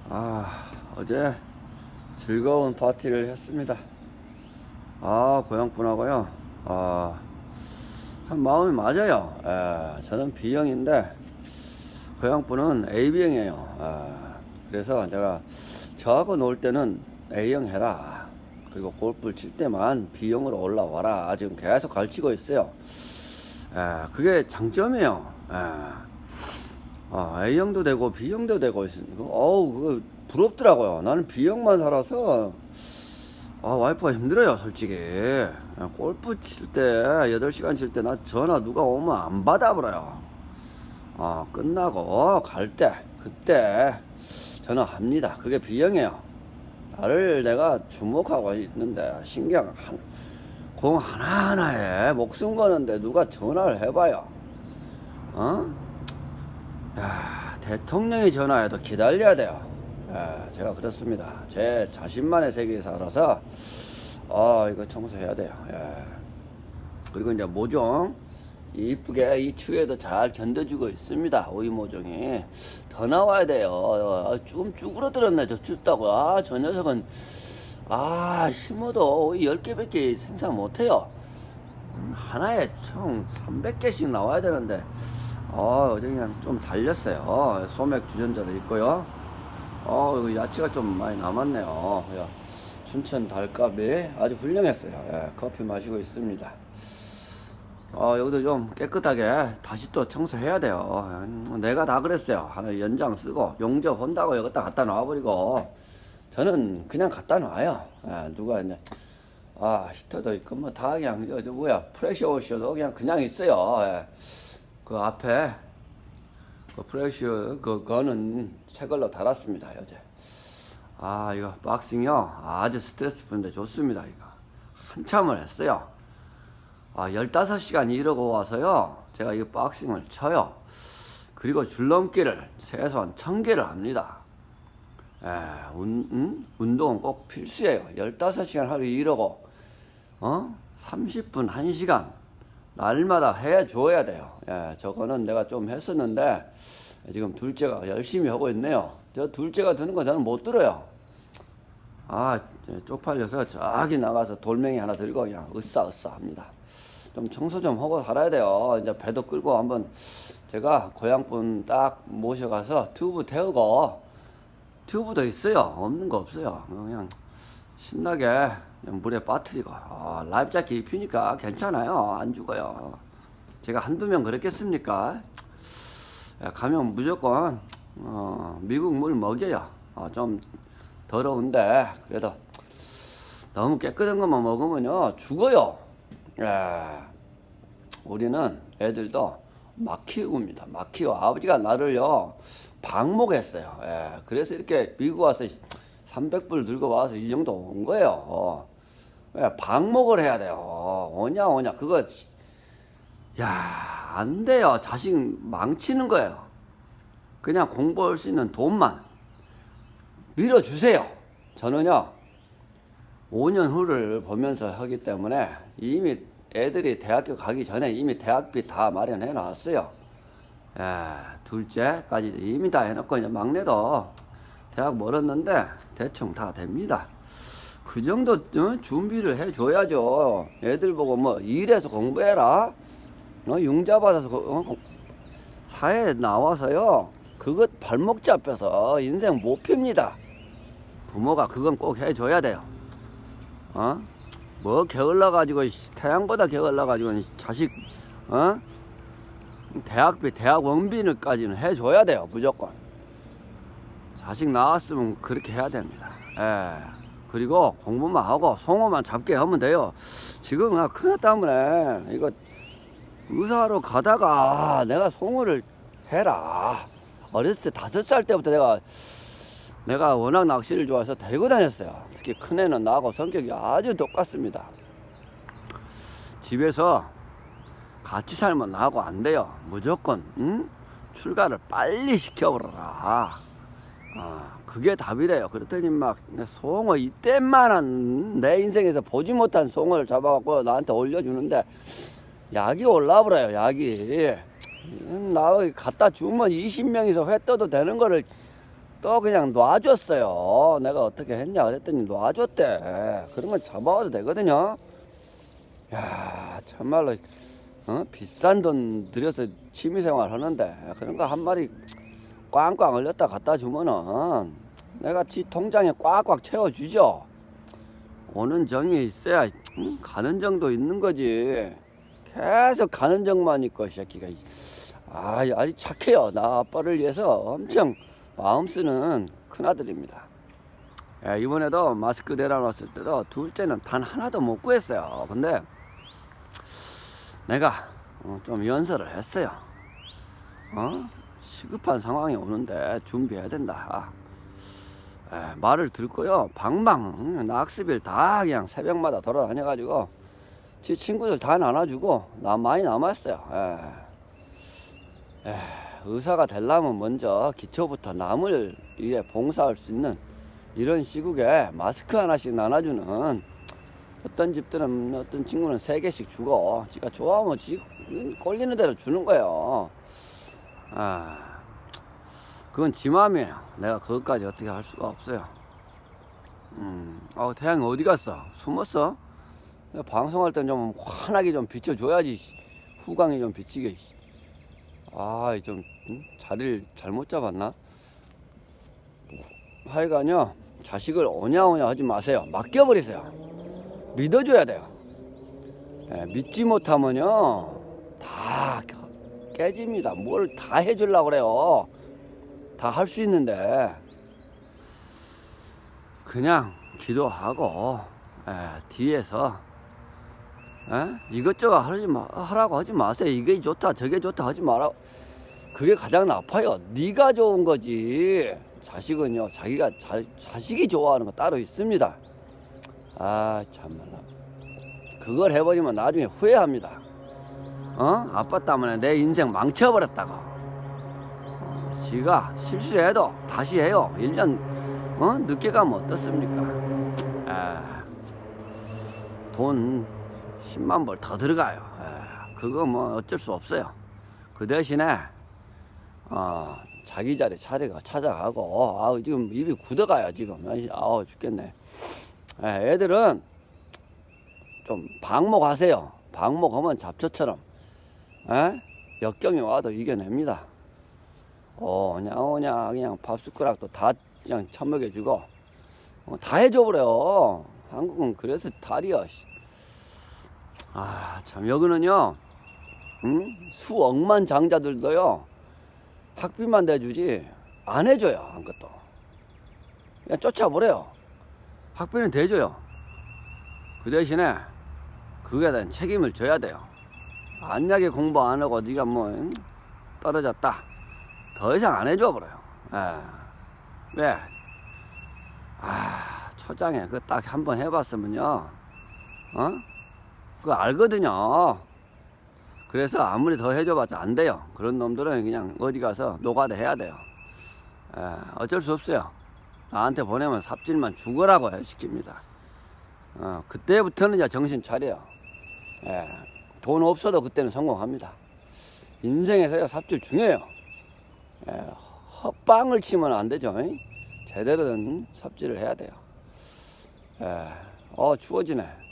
어제 즐거운 파티를 했습니다. 고향분하고요. 한 마음이 맞아요. 저는 B형인데, 고향분은 AB형이에요. 그래서 제가 저하고 놀 때는 A형 해라. 그리고 골프를 칠 때만 B형으로 올라와라. 지금 계속 가르치고 있어요. 그게 장점이에요. A형도 되고 B형도 되고 그거 부럽더라고요. 나는 B형만 살아서 와이프가 힘들어요, 솔직히. 골프 칠 때 8시간 칠 때 나 전화 누가 오면 안 받아버려요. 끝나고 갈 때 그때 전화합니다. 그게 B형이에요. 나를 내가 주목하고 있는데 공 하나하나에 목숨 거는데 누가 전화를 해봐요. 대통령이 전화해도 기다려야 돼요. 제가 그렇습니다. 제 자신만의 세계에 살아서 이거 청소해야 돼요. 그리고 이제 모종 이쁘게 이 추위에도 잘 견뎌주고 있습니다. 오이 모종이 더 나와야 돼요. 좀 쭈그러들었네. 저 춥다고. 저 녀석은 심어도 오이 10개 100개 생산 못해요. 하나에 총 300개씩 나와야 되는데 어제 그냥 좀 달렸어요. 소맥 주전자도 있고요. 이거 야채가 좀 많이 남았네요. 춘천 달갑이 아주 훌륭했어요. 커피 마시고 있습니다. 여기도 좀 깨끗하게 다시 또 청소해야 돼요. 내가 다 그랬어요. 하나 연장 쓰고 용접 한다고 여기다 갖다 놔버리고 저는 그냥 갖다 놔요. 누가 이제 히터도 있고 뭐 다 그냥 프레셔 워셔도 그냥 있어요. 그 앞에 그 프레셔 그거는 새 걸로 달았습니다. 어제 이거 박싱이요 아주 스트레스 푸는데 좋습니다. 이거 한참을 했어요. 15시간 이러고 와서요 제가 이 박싱을 쳐요. 그리고 줄넘기를 최소한 1000개를 합니다. 운동은 꼭 필수예요. 15시간 하루 이러고 30분 1시간 날마다 해줘야 돼요. 저거는 내가 좀 했었는데 지금 둘째가 열심히 하고 있네요. 저 둘째가 드는 거 저는 못 들어요. 쪽팔려서 저기 나가서 돌멩이 하나 들고 그냥 으쌰으쌰 합니다. 좀 청소 좀 하고 살아야 돼요. 이제 배도 끌고 한번 제가 고향분 딱 모셔가서 튜브 태우고, 튜브도 있어요. 없는 거 없어요. 그냥 신나게 그냥 물에 빠뜨리고 라이프 자켓 입히니까 괜찮아요. 안 죽어요. 제가 한두 명 그랬겠습니까? 가면 무조건 미국 물 먹여요. 좀 더러운데 그래도 너무 깨끗한 것만 먹으면요 죽어요. 우리는 애들도 막 키웁니다. 막 키워. 아버지가 나를요 방목했어요. 그래서 이렇게 미국 와서 300불 들고 와서 이 정도 온 거예요. 방목을 해야 돼요. 오냐 그거 안 돼요. 자식 망치는 거예요. 그냥 공부할 수 있는 돈만 밀어주세요. 저는요 5년 후를 보면서 하기 때문에 이미 애들이 대학교 가기 전에 이미 대학비 다 마련해 놨어요. 둘째까지 이미 다 해놓고 이제 막내도 대학 멀었는데 대충 다 됩니다. 그 정도 준비를 해줘야죠. 애들 보고 뭐 일해서 공부해라 융자 받아서 사회에 나와서요 그것 발목 잡혀서 인생 못 핍니다. 부모가 그건 꼭 해줘야 돼요. 뭐 게을러가지고 태양보다 게을러가지고 자식 대학비 대학원비까지는 해줘야 돼요. 무조건 자식 나왔으면 그렇게 해야 됩니다. 그리고 공부만 하고 송어만 잡게 하면 돼요. 지금 큰애 때문에 이거 의사하러 가다가 내가 송어를 해라. 어렸을 때 5살 때부터 내가 워낙 낚시를 좋아해서 데리고 다녔어요. 특히 큰애는 나하고 성격이 아주 똑같습니다. 집에서 같이 살면 나하고 안 돼요. 무조건 출가를 빨리 시켜버려라. 그게 답이래요. 그랬더니 막 송어 이때만한 내 인생에서 보지 못한 송어를 잡아갖고 나한테 올려주는데 약이 올라버려요. 약이 나 갖다 주면 20명이서 회 떠도 되는 거를 또 그냥 놔줬어요. 내가 어떻게 했냐 그랬더니 놔줬대. 그런 건 잡아와도 되거든요. 야, 참말로 비싼 돈 들여서 취미생활 하는데 그런 거 한 마리 꽝꽝 얼렸다 갖다 주면은 내가 지 통장에 꽉꽉 채워주죠. 오는 정이 있어야 가는 정도 있는 거지. 계속 가는 정만 있고 이 새끼가 아주 착해요. 나 아빠를 위해서 엄청 마음 쓰는 큰아들입니다. 예, 이번에도 마스크 내려놨을 때도 둘째는 단 하나도 못 구했어요. 근데 내가 좀 연설을 했어요. 시급한 상황이 오는데 준비해야 된다. 말을 듣고요. 방방 낙스빌 다 그냥 새벽마다 돌아다녀가지고 지 친구들 다 나눠주고 나 많이 남았어요. 의사가 되려면 먼저 기초부터 남을 위해 봉사할 수 있는 이런 시국에 마스크 하나씩 나눠주는 어떤 집들은 어떤 친구는 3개씩 주고 지가 좋아하면 지 꼴리는 대로 주는 거예요. 그건 지 맘이에요. 내가 그것까지 어떻게 할 수가 없어요. 태양이 어디 갔어? 숨었어? 내가 방송할 땐 좀 환하게 좀 비춰줘야지. 후광이 좀 비치게. 좀 자리를 잘못 잡았나? 하여간요, 자식을 오냐오냐 하지 마세요. 맡겨버리세요. 믿어줘야 돼요. 믿지 못하면요 다 깨집니다. 뭘 다 해주려고 그래요. 다 할 수 있는데 그냥 기도하고 뒤에서 이것저것 하라고 하지 마세요. 이게 좋다 저게 좋다 하지 마라. 그게 가장 나빠요. 네가 좋은 거지. 자식은요 자식이 좋아하는 거 따로 있습니다. 참말로 그걸 해버리면 나중에 후회합니다. 아빠 때문에 내 인생 망쳐버렸다고. 지가 실수해도 다시 해요. 1년 늦게 가면 어떻습니까? 돈 10만 벌 더 들어가요. 그거 뭐 어쩔 수 없어요. 그 대신에 자기 자리 찾아가고 지금 입이 굳어가요. 지금 죽겠네. 애들은 좀 방목하세요. 방목하면 잡초처럼 역경이 와도 이겨냅니다. 오냐 그냥 밥 숟가락도 다 그냥 처먹여주고 다 해줘버려요. 한국은 그래서 달이야. 참 여기는요 수억만 장자들도요 학비만 대주지 안 해줘요. 아무것도 그냥 쫓아버려요. 학비는 대줘요. 그 대신에 그거에 대한 책임을 져야 돼요. 만약에 공부 안 하고 네가 뭐 떨어졌다 더 이상 안 해줘 버려요. 왜? 초장에 그거 딱 한번 해봤으면요 그거 알거든요. 그래서 아무리 더 해줘봤자 안 돼요. 그런 놈들은 그냥 어디 가서 노가다 해야 돼요. 어쩔 수 없어요. 나한테 보내면 삽질만 죽으라고 시킵니다. 그때부터는 이제 정신 차려요. 돈 없어도 그때는 성공합니다. 인생에서요 삽질 중요해요. 헛방을 치면 안 되죠. 제대로 된 삽질을 해야 돼요. 추워지네.